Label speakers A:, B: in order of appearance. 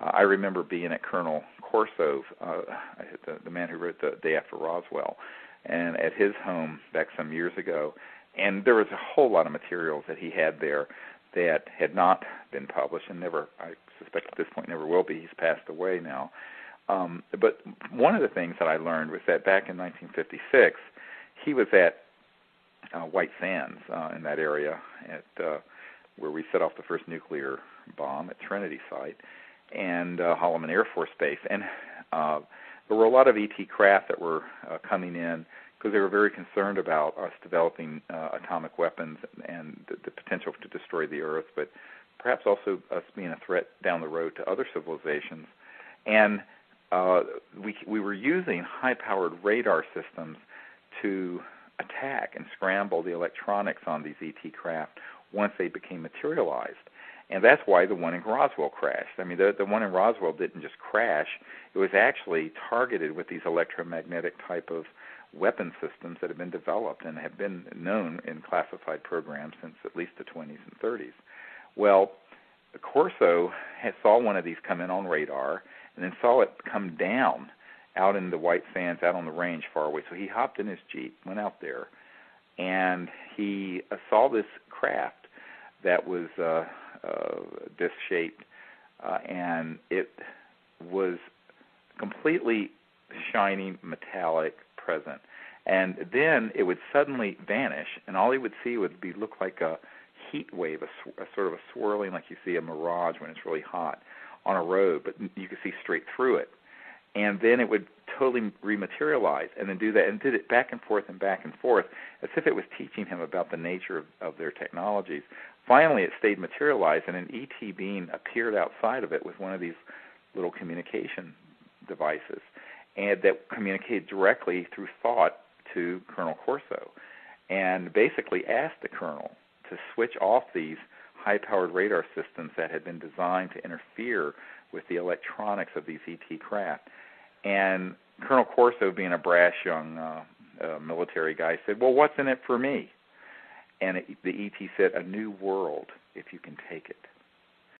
A: I remember being at Colonel Corso, the man who wrote The Day After Roswell, and at his home back some years ago, and there was a whole lot of materials that he had there that had not been published and never, I suspect at this point, never will be. He's passed away now. But one of the things that I learned was that back in 1956, he was at White Sands in that area at where we set off the first nuclear bomb at Trinity site, and Holloman Air Force Base. And there were a lot of ET craft that were coming in because they were very concerned about us developing atomic weapons and the potential to destroy the Earth, but perhaps also us being a threat down the road to other civilizations. And we were using high-powered radar systems to attack and scramble the electronics on these ET craft once they became materialized. And that's why the one in Roswell crashed. I mean, the one in Roswell didn't just crash. It was actually targeted with these electromagnetic type of weapon systems that have been developed and have been known in classified programs since at least the 20s and 30s. Well, Corso saw one of these come in on radar and then saw it come down out in the White Sands, out on the range far away. So he hopped in his Jeep, went out there, and he saw this craft that was disc-shaped, and it was completely shiny, metallic, present. And then it would suddenly vanish, and all he would see would look like a heat wave, a sort of a swirling, like you see a mirage when it's really hot on a road, but you could see straight through it. And then it would totally rematerialize, and then do that, and did it back and forth, as if it was teaching him about the nature of their technologies. Finally, it stayed materialized, and an ET being appeared outside of it with one of these little communication devices, and that communicated directly through thought to Colonel Corso, and basically asked the colonel to switch off these high-powered radar systems that had been designed to interfere with the electronics of these ET craft. And Colonel Corso, being a brash young military guy, said, "Well, what's in it for me?" And the ET said, "A new world, if you can take it."